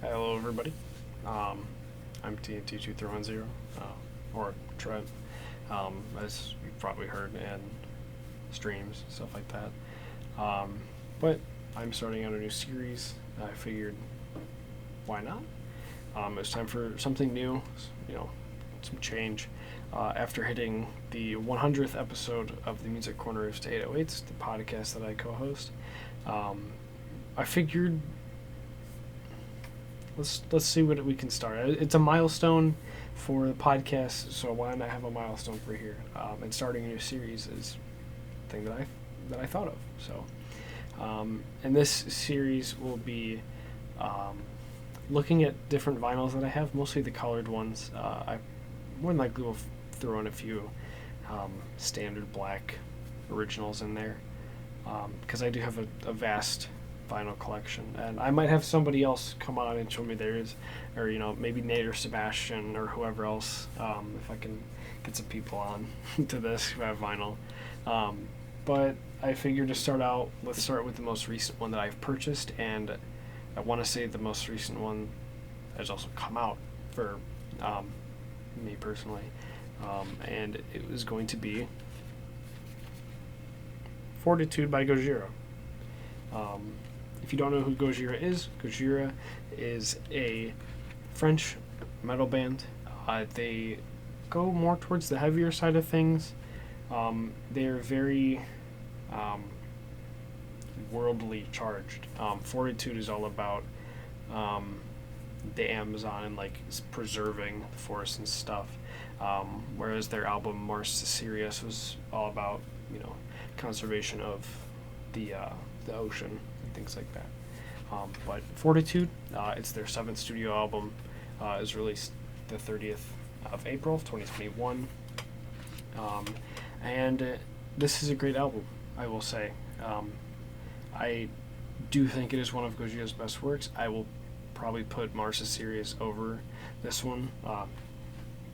Hello, everybody. I'm TNT2310, or Trent, as you've probably heard in streams, stuff like that. But I'm starting out a new series. I figured, why not? It's time for something new, some change. After hitting the 100th episode of the Music Corner of 808s, the podcast that I co-host, I figured let's see what we can start. It's a milestone for the podcast, so why not have a milestone for here? And starting a new series is a thing that I thought of. So, and this series will be looking at different vinyls that I have, mostly the colored ones. I more than likely will throw in a few standard black originals in there, because I do have a vast vinyl collection, and I might have somebody else come on and show me theirs, or maybe Nate or Sebastian or whoever else, if I can get some people on to this who have vinyl. But I figured to start out, let's start with the most recent one that I've purchased, and I want to say the most recent one has also come out for me personally, and it was going to be Fortitude by Gojira. If you don't know who Gojira is a French metal band. They go more towards the heavier side of things. They're very worldly charged. Fortitude is all about the Amazon and preserving the forest and stuff. Whereas their album Mars to Sirius was all about conservation of the ocean and things like that. But Fortitude, it's their 7th studio album, is released the 30th of April 2021. And this is a great album, I will say. I do think it is one of Gojira's best works. I will probably put Mars Series over this one,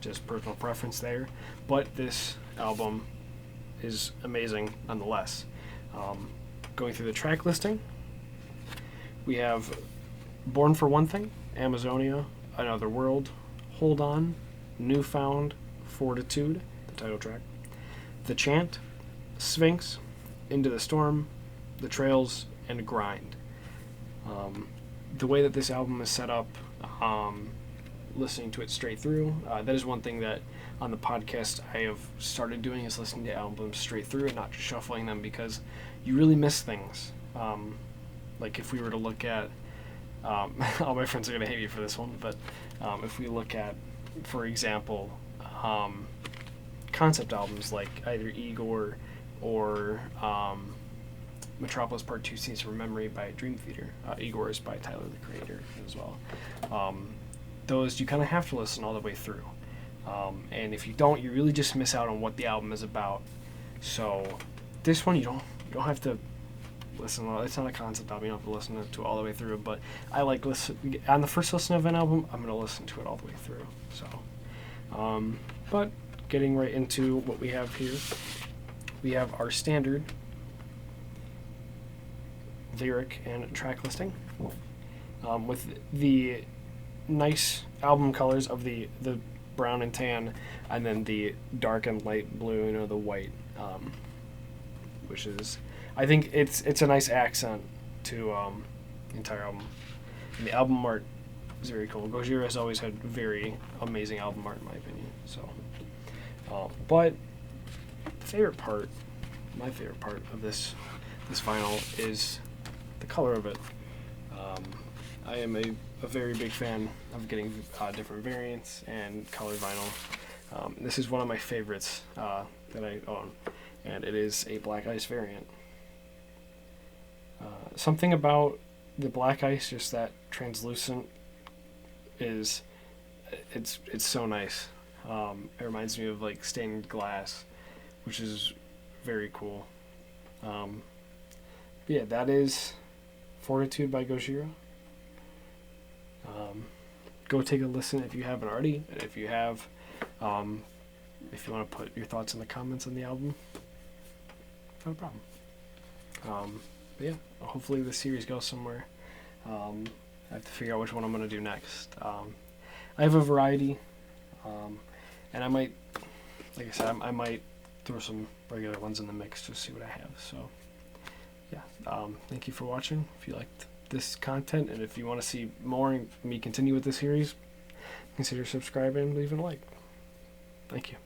just personal preference there. But this album is amazing nonetheless. Going through the track listing, we have Born for One Thing, Amazonia, Another World, Hold On, Newfound, Fortitude, the title track, The Chant, Sphinx, Into the Storm, The Trails, and Grind. The way that this album is set up, listening to it straight through, that is one thing that on the podcast I have started doing, is listening to albums straight through and not just shuffling them, because you really miss things. Like if we were to look at, all my friends are going to hate me for this one, but if we look at, for example, concept albums like either Igor or Metropolis Part 2 Scenes from Memory by Dream Theater. Igor is by Tyler, the Creator, as well. Those you kind of have to listen all the way through. And if you don't, you really just miss out on what the album is about. So this one, you don't have to listen. It's not a concept album. You don't have to listen to it all the way through. But I like listen on the first listen of an album. I'm going to listen to it all the way through. So, but getting right into what we have here, we have our standard lyric and track listing, with the nice album colors of the brown and tan, and then the dark and light blue, the white, which is, I think it's a nice accent to the entire album. And the album art is very cool. Gojira has always had very amazing album art, in my opinion. So, but my favorite part of this vinyl is the color of it. I am a very big fan of getting different variants and colored vinyl. This is one of my favorites that I own, and it is a black ice variant. Something about the black ice, just that translucent, it's so nice. It reminds me of stained glass, which is very cool. Yeah, that is Fortitude by Gojira. Go take a listen if you haven't already, and if you have, if you want to put your thoughts in the comments on the album, not a problem. But yeah, hopefully the series goes somewhere. I have to figure out which one I'm going to do next. I have a variety, and I might, like I said, I might throw some regular ones in the mix to see what I have. So, yeah, thank you for watching. If you liked this content, and if you want to see more and me continue with this series, consider subscribing and leaving a like. Thank you.